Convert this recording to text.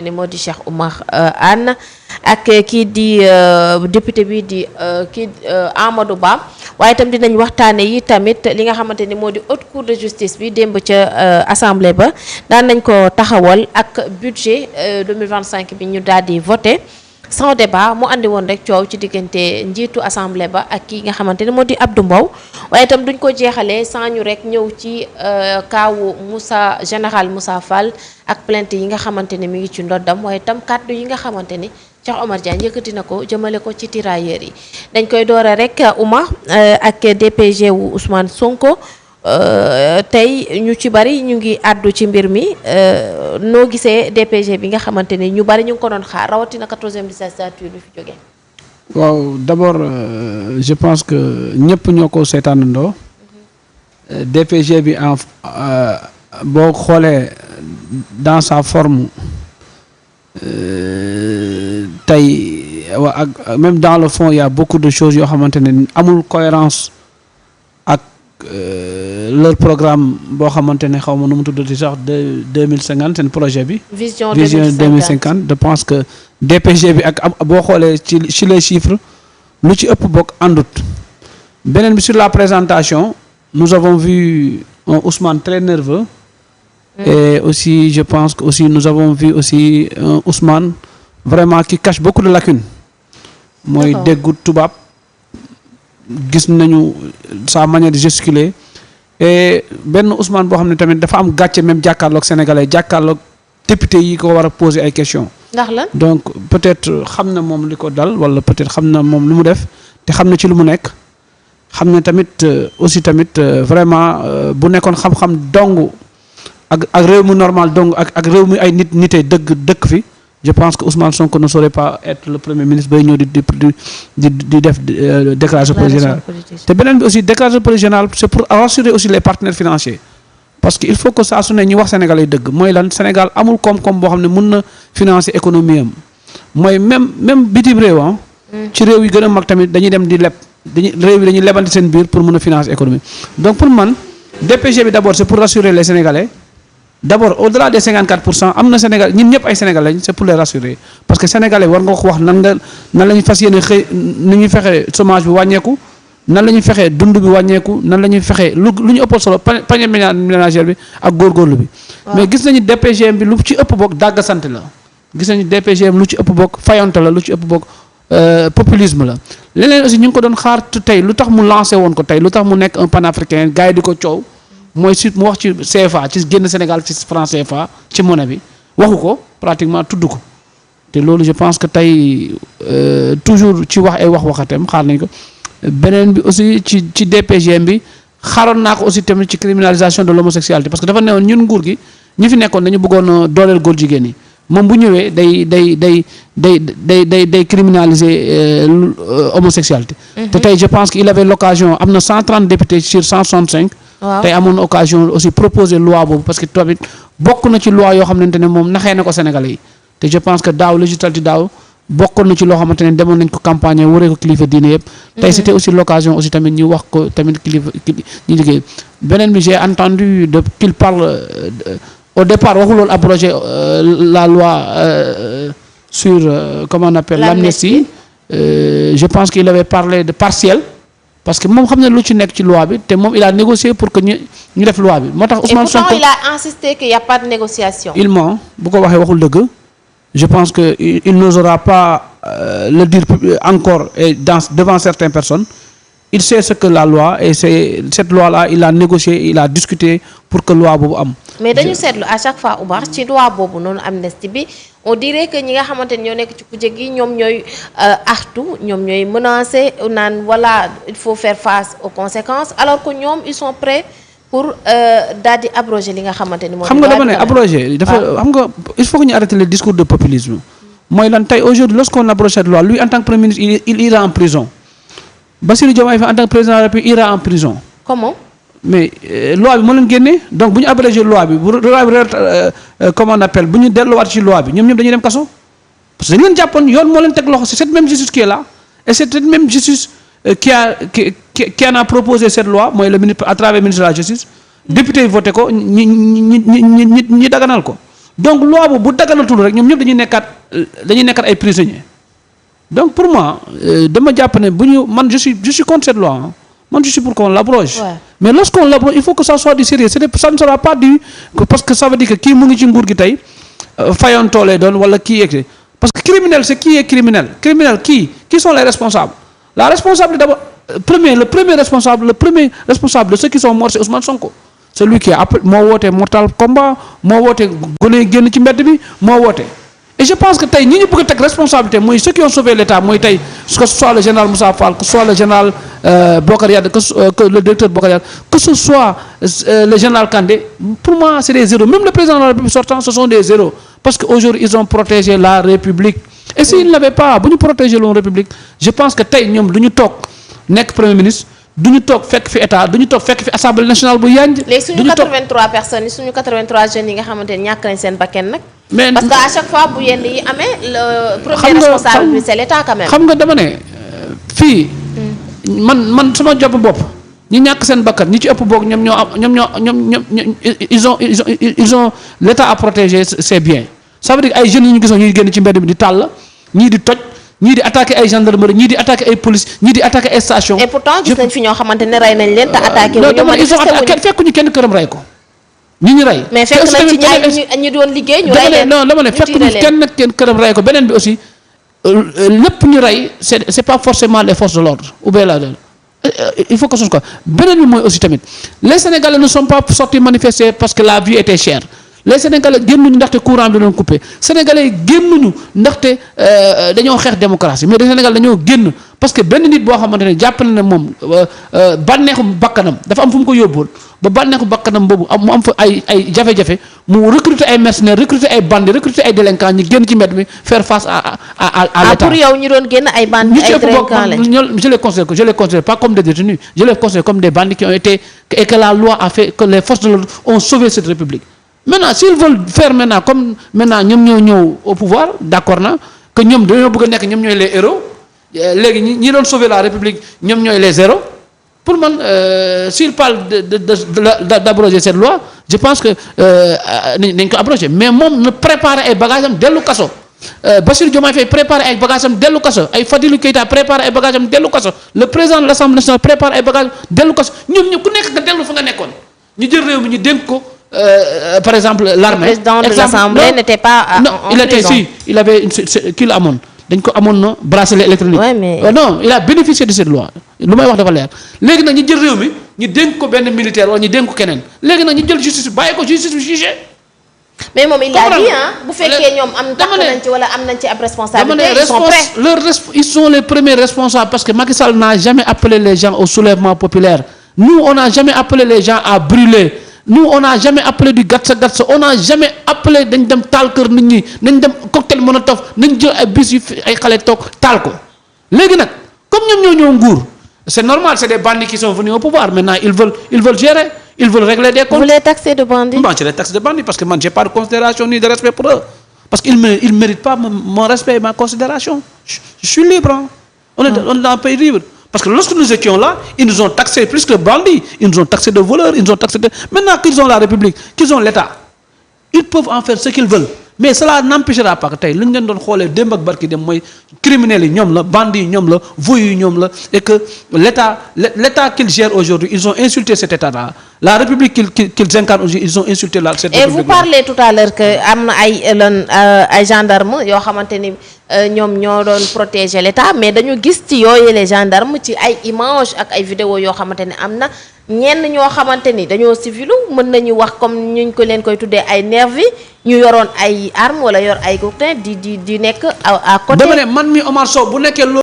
ni moo di Cheikh Oumar Anne ak kii di député bi di Amadou Ba waaye itam dinañ waxtaane yi tamit li nga xamante ni moo di haute cour de justice bi démb ca assemblée ba daan nañ ko taxawal ak budget 2025 bi ñu daal di voté sans débat mu andi woon rek coow ci diggante njiitu assemblée ba ak ki nga xamante ni moo di Abdou Mbow waaye itam duñ ko jeexalee sans ñu rek ñëw ci kaawu général Moussa Fall ak plainte yi nga xamante ni mi ngi ci ndoddam waaye itam kàddu yi nga xamante ni Cheikh Omar Diagne yëkkati na ko jëmale ko ci tirailleurs yi dañ koy doore rek Oumar ak DPG wu Ousmane Sonko tey ñu ci bari ñu ngi àddu ci mbir mi noo gisee DPG bi nga xamante ni ñu bari ñu ngi ko doon xaar rawatina 14e législature bi fi jógee. waaw d'abord je pense que ñëpp ñoo ko seetaanandoo DPG bi boo xoolee dans sa forme tey ak même dans le fond il y a beaucoup de choses yoo xamante ne amul cohérence ak leur programme boo xamante ne xaw ma nu mu tuddati sax 2050 seen projet bi. vision 2050 je pense que DPG bi ak boo xoolee ci les chiffres lu ci ëpp bokk àndut. beneen bi sur la présentation nous avons vu un Ousmane très nerveux. Et aussi je pense que aussi nous avons vu aussi un Ousmane vraiment qui cache beaucoup de lacunes. mooy déggu tubaab gis nañu sa manière de gesticuler et benn Ousmane boo xam ne tamit dafa am gàcce même jàkkaarloog sénégalais jàkkaarloog député yi ko war a poser ay questions. ndax la donc peut-être xam na moom li ko dal wala peut-être xam na moom lu mu def te xam na ci lu mu nekk xam na tamit aussi tamit vraiment bu nekkoon xam-xam dong ak réew mu normal dong ak réew mi ay nitee dëkk fi. je pense que Ousmane Sonko ne saurait pas être le premier ministre bay ñëw di def déclaration politique générale te beneen bi aussi déclaration politique générale c'est pour rassurer aussi les partenaires financiers parce que il faut que saa su ne ñi wax Sénégal yi dëgg mooy lan Sénégal amul koom-koom boo xam ne mun na financer économie am mooy même bitim réew ci réew yi gën a mag tamit dañuy dem di leb réew yi dañuy lebante seen biir pour mun a financer économie donc pour man DPG bi d'abord c'est pour rassurer les Sénégalais. D'abord au-delà des 54% am na Sénégal ñun ñëpp ay Sénégalais lañ c'est pour les rassurer parce que Sénégalais war nga ko wax nan la ñuy fas yéene xëy nu ñuy fexee chômage bi wàññeeku nan la ñuy fexee dund bi wàññeeku nan la ñuy fexee lu ñu ëppal solo panier ménagère bi ak góorgóorlu bi. mais gis nañu DPGM bi lu ci ëpp bokk dàgg sant la gis nañu DPGM lu ci ëpp bokk fayonte la lu ci ëpp bokk populisme la. leneen aussi ñu ngi ko doon xaar tey lu tax mu lancé woon ko tey lu tax mu nekk un panafricain gars yi di ko coow. mooy surtout mu wax ci CFA ci génn Sénégal ci franc CFA ci monnaie bi waxu ko pratiquement tudd ko te loolu je pense que tey toujours ci wax ay waxateem xaar nañ ko beneen bi aussi ci DPGM bi xaaroon naa ko aussi tamit ci criminalisation de l'homosexualité parce que dafa newoon ñun nguur gi ñi fi nekkoon dañu bëggoon dooleel góor jigéen yi moom bu ñëwee day criminaliser homosexualité te tey je pense qu'il avait l'occasion am na 130 députés sur 165 tey amoon occasion aussi proposer loi boobu parce que tamit bokk na ci loi yoo xamante ne moom naxee na ko Sénégalais yi te je pense que daaw législative daaw bokkoon na ci loo xamante ne demoon nañ ko campagne waree ko kilifa diine yëpp tey c'était aussi l'occasion aussi tamit ñu wax ko tamit kilifa ñu liggéey beneen bi j'ai entendu qu'il parle au départ waxul woon abroger la loi sur comment on appelle l'amnistie je pense qu'il avait parlé de partiel parce que moom xam ne lu ci nekk ci loi bi te moom il a négocié pour que ñu def loi bi moo tax Ousmane Sonko il a insisté qu'il y a pas de négociation. il ment bu ko waxee waxul dëgg je pense que il n'osera pas le dire encore et devant certaines personnes il sait ce que la loi et c'est cette loi là il a négocié il a discuté pour que loi boobu am. mais dañu seetlu à chaque fois Oumar ci loi boobu noonu amnistie bi on dirait que ñi nga xamante ni ñoo nekk ci kujje gi ñoom ñooy artu ñoom ñooy menacer naan voilà il faut faire face aux conséquences alors que ñoom ils sont prêts pour daal di abroger li nga xamante ni. xam nga dama ne abroger dafa xam nga il faut que ñu arrêter le discours de populisme mooy lan tey aujourd'hui lorsqu'on abroge cette loi lui en tant que premier ministre il ira en prison Bassirou Diomaye Faye en tant que président de la République ira en prison. comment. mais loi bi moo leen génnee donc bu ñu abrégé loi bi bu loi bi comment on appelle bu ñu delluwaat ci loi bi ñoom ñëpp dañuy dem kaso parce que dañu leen jàppoon yoon moo leen teg loxo c'est cette même justice qui est là et c'est cette même justice qui en a proposé cette loi mooy le ministre à travers le ministre de la justice député yi voté ko ñi daganal ko donc loi boobu bu daganatul rek ñoom ñëpp dañuy nekkaat ay prisonniers donc pour moi dama jàpp ne bu ñu man je suis contre cette loi hein. Man je suis pour qu'on l'abroge. Ouais. Mais lorsqu'on l'abroge il faut que ça soit du sérieux ça ne sera pas du parce que ça veut dire que kii mu ngi ci nguur gi tey fayantoo lay doon wala kii yeeg parce que criminel c'est qui est criminel qui sont les responsables la responsabilité d'abord le premier responsable de ceux qui sont morts c'est Ousmane Sonko c'est lui qui a appelé moo woote mortal combat moo woote gone génn ci mbedd bi moo woote et je pense que tey ñi ñu bëgg a teg responsabilité mooy ceux qui ont sauvé l'État mooy tey que ce soit le général Moussa Fall que ce soit le général Bokar Yade que le directeur Bokar Yade que ce soit le général Kandé pour moi c'est des zéros même le président de la République sortant ce sont des zéros parce que aujourd'hui ils ont protégé la République et s'ils ne l'avaient pas bu ñu protéger la République je pense que tey ñoom du ñu toog nekk premier ministre du ñu toog fekk fi état du ñu toog fekk fi assemblée nationale bu yanj. léegi suñu 83 personnes yi suñu 83 jeunes yi nga xamante ne ñàkk nañ seen bakkan nag. mais parce que à chaque fois bu yenn yi amee le premier responsable bi c'est l'état quand même. xam nga dama ne fii. man sama job bopp ñi ñàkk seen bakkan ñi ci ëpp boog ñoom ils ont l'état à protéger ses biens ça veut dire ay jeunes yi ñu gisoon ñuy génn ci mbedd bi di tàll ñii di toj. ñii di attaquer ay gendarmerie ñii di attaquer ay police ñii di attaquer ay station et pourtant gis nañ fi ñoo xamante ne rey nañ leen te attaqué wu ñu manifesté wu ñu fekkuñu kenn këram rey ko ñu rey mais fekk nañ ci ñaar ñu doon liggéey ñu rey leen non dama ne fekkuñu kenn këram rey ko beneen bi aussi lépp ñu rey c'est pas forcément les forces de l'ordre ou bien il faut que ce soit beneen bi mooy aussi tamit les Sénégalais ne sont pas sortis manifester parce que la vie était chère les Sénégalais génnuñu ndaxte courant bi doon coupé Sénégalais yi génnuñu ndaxte dañoo xeex démocratie mais les Sénégalais dañoo génn parce que benn nit boo xamante ne jàpp na ne moom bànneexu bakkanam dafa am fu mu ko yóbbuwoon ba bànneexu bakkanam boobu mu am fa ay jafe-jafe mu recruter ay mercenaires recruter ay bandits recruter ay délinquants ñu génn ci mbedd mi faire face à l'État. Pour yow ñu doon génn ay bandits ay délinquants lañ. je les considère pas comme des détenus je les considère comme des bandits qui ont été et que la loi a fait que les forces de l'ordre ont sauvé cette République. Maintenant s'ils veulent faire maintenant comme maintenant ñoom ñoo ñëw au pouvoir d'accord na que ñoom dañoo bëgg a nekk ñoom ñooy les héros léegi ñi doon sauver la République ñoom ñooy les héros pour man s'ils parlent d'abroger cette loi je pense que nañ ko abroger mais moom na préparer ay bagages am dellu kaso Bassirou Diomaye Faye préparer ay bagages am dellu kaso ay Fadilou Keïta préparer ay bagages am dellu kaso le président de l'Assemblée nationale préparer ay bagages dellu kaso ñoom ñëpp ku nekk nga dellu fa nga nekkoon ñu jël réew mi ñu dénk ko. Par exemple l'armée. Le président de l'Assemblée n'était pas en il était si il avait kii la amoon dañ ko amoon na bracelet électronique. Ouais, mais non il a bénéficié de cette loi lu may wax dafa leer léegi nag ñu jël réew mi ñu dénk ko benn militaire wala ñu dénk ko keneen léegi nag ñu jël justice bàyyi ko justice bi jugé. mais moom il a dit bu fekkee ñoom am takk nañ ci wala am nañ ci ab responsabilité ils sont prêts. ils sont les premiers responsables parce que Macky Sall n'a jamais appelé les gens au soulèvement populaire nous on n'a jamais appelé les gens à brûler. Nous on n'a jamais appelé du gatsa on n'a jamais appelé dañ dem taal kër nit ñi nañ dem cocktail Molotov nañ jël ay bis yu ay xale toog taal ko léegi nag comme ñoom ñoo nguur c'est normal c'est des bandits qui sont venus au pouvoir maintenant ils veulent gérer ils veulent régler des comptes. Vous les taxez de bandits? Bon, je les taxe de bandits parce que man j'ai pas de considération ni de respect pour eux parce qu'ils méritent pas mon respect et ma considération je suis libre hein. On est dans un pays libre. Parce que lorsque nous étions là, ils nous ont taxés plus que bandits, ils nous ont taxés de voleurs, ils nous ont taxés de... Maintenant qu'ils ont la République, qu'ils ont l'État, ils peuvent en faire ce qu'ils veulent. Mais cela n'empêchera pas que tey lu ñu leen doon xoolee démb ak barki dem mooy criminels yi ñoom la bandits yi ñoom la voyous yi ñoom la et que l'État qu'ils gèrent aujourd'hui ils ont insulté cet État-là la République qu'ils incarnent aujourd'hui ils ont insulté cette République. Et vous parlez tout à l'heure que am na ay gendarmes yoo xamante ni ñoom ñoo doon protéger l'État mais dañu gis ci yooyu les gendarmes ci ay images ak ay vidéos yoo xamante ni am na ñenn ñoo xamante ni dañoo civilu mën nañu wax comme ñu ko leen koy tuddee ay nervi ñu yoroon ay armes wala yor ay cocktail di nekk à côté. dama ne man mi Omar Sow bu nekkee